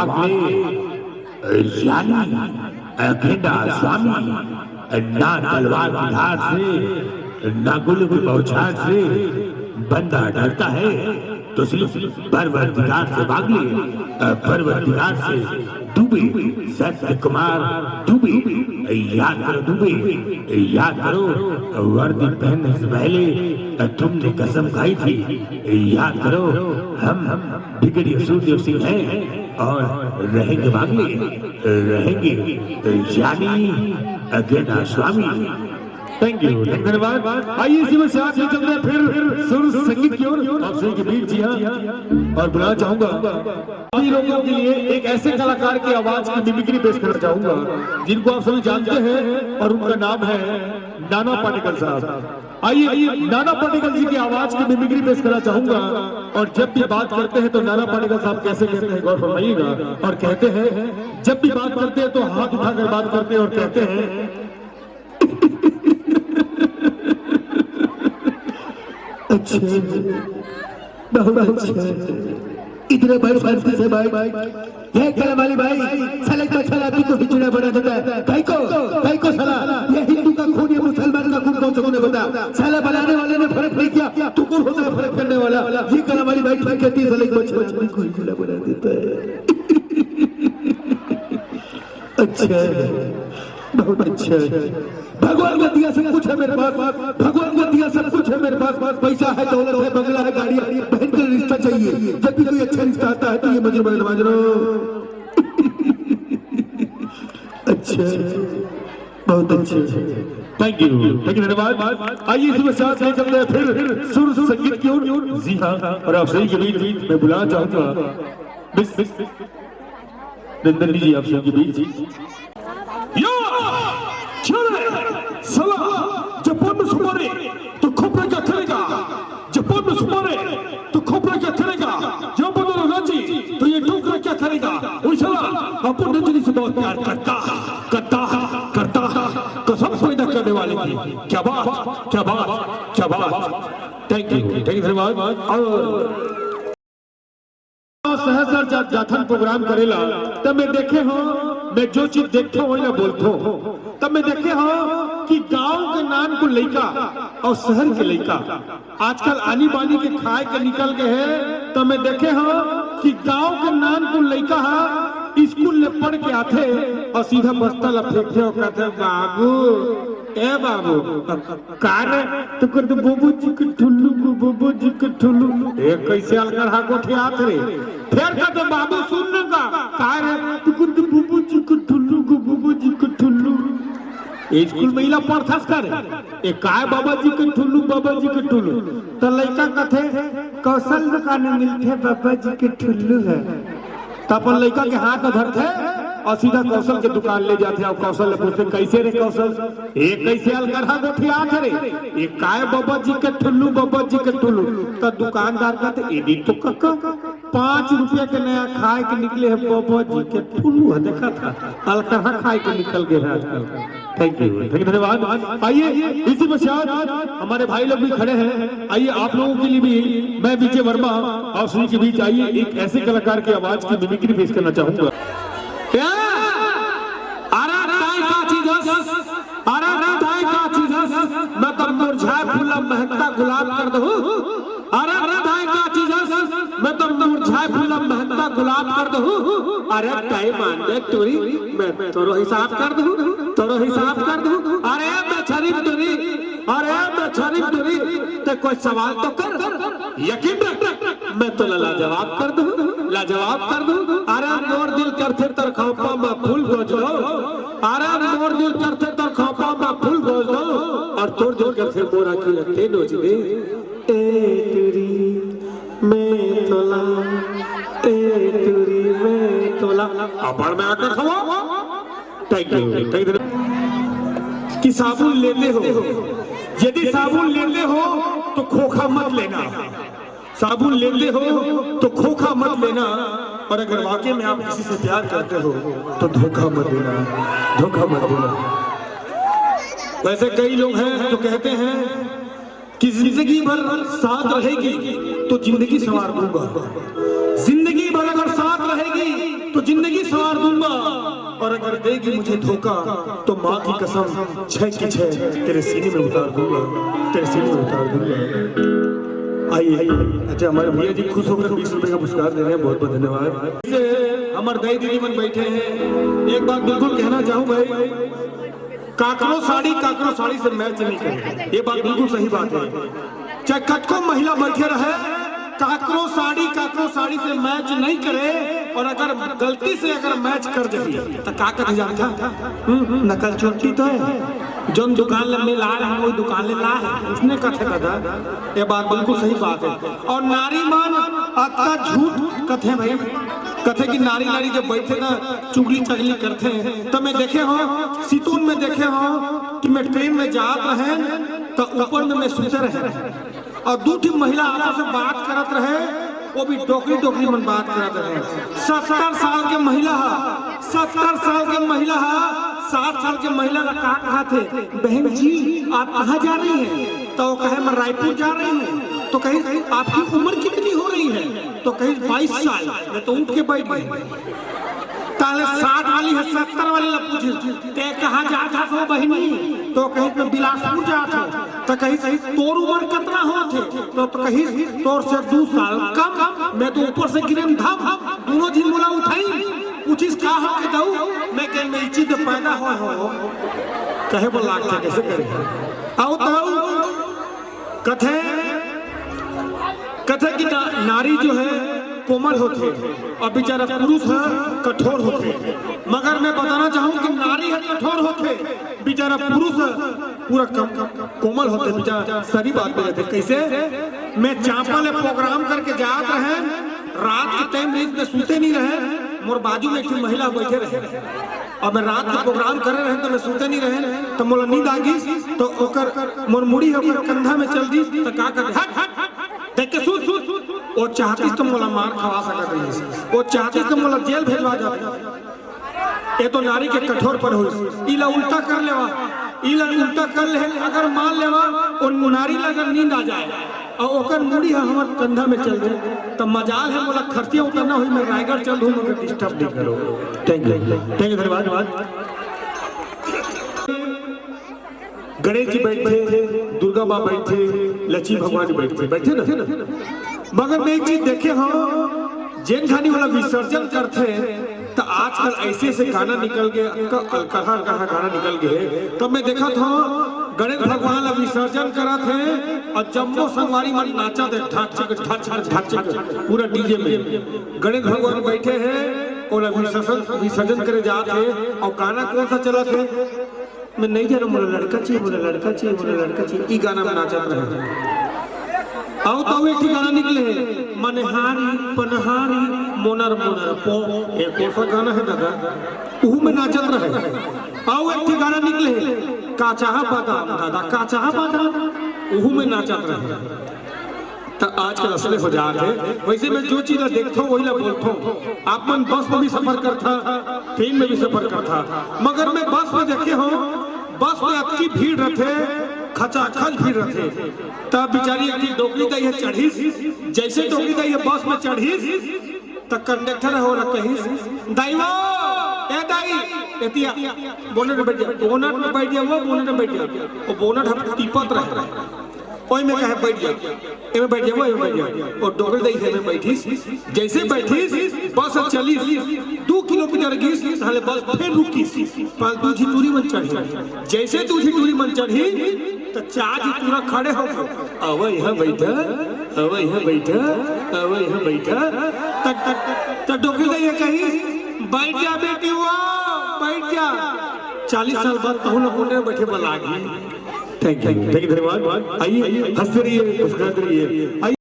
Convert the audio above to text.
वागले यानी अखेंडा स्वामी ना तलवार की धार से ना गुल की बौछार से बंदा डरता है तो सिर्फ परवरदिगार से भागले परवरदिगार से डूबे सत्य कुमार डूबे याद करो डूबे याद करो वर्दी पहनने से पहले तुमने कसम खाई थी याद करो हम बिगड़ी सूर्य सिंह हैं और रहेंगे भागले रहेंगे यानी अगेना स्वामी। थैंक यू धन्यवाद। आइए इसी में साथ में चल रहे फिर सुर संगीत की ओर आप सभी के बीच जी हाँ और बुलाना चाहूंगा सभी लोगों के लिए एक ऐसे कलाकार की आवाज की मिमिक्री पेश करना चाहूंगा जिनको आप सभी जानते हैं और उनका नाम है नाना पाटेकर साहब। आइए नाना पाटेकर जी की आवाज की मिमिक्री पेश करना चाहूंगा और जब भी बात करते हैं तो नाना पाटेकर साहब कैसे कहते हैं गौर फरमाइएगा और कहते हैं जब भी बात करते हैं तो हाथ उठाकर बात करते हैं और कहते हैं अच्छा बहुत अच्छा इतने बड़े शांति से भाई ये कलम वाली भाई साले का साला भी तो हिचड़ा बना देता है भाई को साला ये हिंदू का खून ये मुसलमान का खून कौन सा खून है बता साला बनाने वाले ने फर्क नहीं किया तू कौन होता है फर्क करने वाला ये कलम वाली भाई ठीक कहती है साले को हिचड़ा बना देता है। अच्छा बहुत अच्छा भगवान का दिया सब कुछ है मेरे पास भगवान का दिया सब कुछ है मेरे पास पैसा है दौलत है बंगला है गाड़ी है बहन का रिश्ता चाहिए जब भी कोई अच्छा रिश्ता आता है तो ये मजर नवाज लो। अच्छा बहुत अच्छा थैंक यू धन्यवाद। आइए इसी में साथ में चल रहे फिर सुर संगीत की ओर जी हाँ और आप सभी के बीच मैं बुलाना चाहूंगा नंदन जी आप सभी के बीच सला जापान में सुमारे तो खोपड़ा क्या करेगा जापान में सुमारे तो खोपड़ा क्या करेगा जब बदलो राजी तो ये डोकरा क्या करेगा वही सला अपन नंदनी से बहुत प्यार करता कसम पैदा करने वाले की क्या बात थैंक यू धन्यवाद। और सहसर जाथन प्रोग्राम करेला तब मैं देखे हो मैं जो चीज देखता हूँ या बोलता हूँ तब मैं देखे हो कि गांव के नान को लइका और शहर के लइका आजकल आनी बानी के खाए के निकल गए हैं तब मैं देखे हो कि गांव के नान को लइका स्कूल में पढ़ के आते और सीधा बस्ता लपेटते और कहते बाबू ए बाबू कार तो कर तो बाबू जी के ठुल्लू ए कैसे अलकर हा कोठे आत रे फिर कहते बाबू सुन का कार तो कर तो बाबू जी के ठुल्लू स्कूल में इला पढ़थस कर ए काय बाबा जी के ठुल्लू तो लड़का कथे कौशल दुकान में मिलते बाबा जी के ठुल्लू है तो अपन लड़का के हाथ में धरते और सीधा कौशल के दुकान ले जाते और कौशल ले पूछते कैसे रे कौशल एक कैसे अलगढ़ा गोठिया रे एक काय बाबा जी के ठुल्लू तो दुकानदार कहते एडी तो कक्का 5 रुपया के नया खाए के निकले है बाबा जी के ठुल्लू है देखा था अलगढ़ा खाए के निकल गए हैं आजकल। थैंक यू धन्यवाद। आइए इसी में शायद हमारे भाई लोग भी खड़े हैं आइए आप लोगों के लिए भी मैं विजय वर्मा आप सभी के बीच आइए एक ऐसे कलाकार की आवाज की मिमिक्री पेश करना चाहूंगा। मैं तो मुरझाए फूला महकता गुलाब कर दू अरे राधाई का चीज मैं तो मुरझाए फूला महकता गुलाब कर दू अरे कई मान दे टूरी मैं तोरो हिसाब कर दू अरे मैं शरीफ टूरी ते कोई सवाल तो कर यकीन रख मैं तो लाजवाब कर दू अरे मोर दिल करते तर खोपा में फूल गोज दो अरे मोर दिल करते तर खोपा में फूल गोज दो और तोड़ जोड़ कर फिर मोरा की लगते नोच दे ए टूरी मैं तोला अबड़ में आकर खवा। थैंक यू कि साबुन लेते हो यदि साबुन लेते हो तो खोखा मत लेना साबुन लेते हो तो खोखा मत लेना और अगर वाकई में आप किसी से प्यार करते हो तो धोखा मत देना। वैसे कई लोग हैं जो कहते हैं कि जिंदगी भर साथ रहेगी तो जिंदगी संवार दूंगा जिंदगी भर अगर साथ रहेगी तो जिंदगी संवार दूंगा, और अगर देगी मुझे धोखा तो माँ की कसम 6 की 6 तेरे सीने में उतार दूंगा, तेरे सीने में उतार दूंगा। आइए। अच्छा, हमारे भैया जी खुश होकर 20 रुपए का पुरस्कार दे रहे हैं, बहुत बहुत धन्यवाद। हमारे दाई दीदी मन बैठे हैं। एक बात बिल्कुल कहना चाहूँ भाई, काकरो साड़ी से मैच नहीं करे, ये बात बिल्कुल सही बात है। चाहे कतको महिला बैठे रहे, काकरो साड़ी से मैच नहीं करे, और अगर गलती से अगर मैच कर जाए तो का कर जाता नकल चोटी तो है, जो दुकान में ला रहे हैं वही दुकान में ला है, उसने कथे कदा, ये बात बिल्कुल सही बात है। और नारी मान आपका झूठ कथे भाई, कथे की नारी जब बैठे ना चुगली चगली करते हैं, तो मैं देखे हो सितून में देखे हो कि मैं ट्रेन में जात रहे तो ऊपर में मैं सुते रहे, और दूसरी महिला आपस में बात करत रहे, वो भी डोकरी मन बात करत रहे। 70 साल के महिला 70 साल के महिला 60 साल के महिला का कहा थे, बहन जी आप कहाँ जा रही हैं? तो वो कहे मैं रायपुर जा रही हूँ। तो कहीं आपकी उम्र कितनी हो रही है? तो कहीं 22 साल। मैं तो उठ के बैठ गई। ताले 60 वाली है 70 वाली ला पूछी ते कहाँ जाता हो बहनी? तो कहीं मैं बिलासपुर जाता हूँ। तो कहीं सही तोर उम्र कितना हो थे? तो कहीं तोर से 2 साल कम। मैं तो ऊपर से गिरे धम दोनों दिन बोला उठाई पूछिस का हो के दऊ, मैं कह मैं चीज पैदा हो कहे बोला कैसे करे आओ तो कथे की नारी जो है कोमल होते और बेचारा पुरुष है कठोर होते। मगर मैं बताना चाहूँ कि नारी है कठोर होते, बेचारा पुरुष पूरा कोमल होते, बेचारा सारी बात में रहते। कैसे? मैं चांपा ले प्रोग्राम करके जात रहे, रात के टाइम में सूते नहीं रहे, मोर बाजू में एक महिला बैठे रहे, और मैं रात के प्रोग्राम करे रहे तो मैं सूते नहीं रहे, तो मोला नींद आ गई, तो ओकर मोर मुड़ी होकर कंधा में चल दी, तो का कर देख के सूत वो चाहती तो मोला मार खवा सकत रही, वो चाहती तो मोला जेल भेजवा जाती। ये तो नारी के कठोर पर हुई। इला उल्टा कर लेवा, इला उल्टा कर ले, अगर मान लेवा और नारी अगर नींद आ जाए और ओकर मुड़ी है हमार कंधा में चल जाए, तो मजाल है मोला खर्चिया उतरना हुई, मैं रायगढ़ चल दूँ, मगर डिस्टर्ब नहीं करो। थैंक यू धन्यवाद। गणेश जी बैठे, दुर्गा माँ बैठे, लक्ष्मी भगवान बैठे ना। मगर मैं एक चीज देखे हो, जेन खानी वाला विसर्जन करते तो आजकल ऐसे गाना निकल गए, कहा गाना निकल गए। तब मैं देखा था गणेश भगवान ला विसर्जन करा थे और जम्बो संगवारी मन नाचा थे, ढाक पूरा डीजे में गणेश भगवान बैठे हैं और विसर्जन करे जाते। और गाना कौन सा चला थे मैं नहीं जाना, मोला लड़का चाहिए, ई गाना में नाचत रहे। आओ तो एक गाना निकले मनहारी पनहारी मोनर पो, एक और सा गाना है दादा, उहू में नाचत रहे। आओ एक गाना निकले काचाहा बादाम दादा, काचाहा बादाम, उहू में नाचत रहे। तो आजकल असले हो जाते। वैसे मैं जो चीज देखता हूँ वही ला बोलता हूँ। आप मन बस में भी सफर करता, ट्रेन में भी सफर करता, मगर मैं बस में देखे हूँ, बस में अतकी भीड़ रहते, खचाखच भीड़ रहते, तब बेचारी एक डोकरी दी है चढ़ी, जैसे डोकरी दी है बस में चढ़ी, तब कंडक्टर हो कहीं दाइवो ए दाई एतिया बोनट में बैठ गया, बोनट में बैठ गया, वो बोनट में बैठ गया, वो बोनट हम टीपत रहे, ओई में कहे बैठ जा, एमे बैठ जा, वो एमे बैठ जा, और डोकरी दी है में बैठी, जैसे बैठी बस चली 2 किलोमीटर गई, हाले बस फिर रुकी, पर दूसरी टूरी मन चढ़ी, जैसे दूसरी टूरी मन चढ़ी तो चार्ज पूरा खड़े हो गए, अब यहाँ बैठा, अब यहाँ बैठा, अब यहाँ बैठा, तक डोकरी दी है कहीं बैठ जा बेटी, वो बैठ जा। 40 साल बाद कहूँ ना बोलने बैठे बला गई। थैंक यू धन्यवाद। आइए हंसते रहिए, मुस्कुराते रहिए। आइए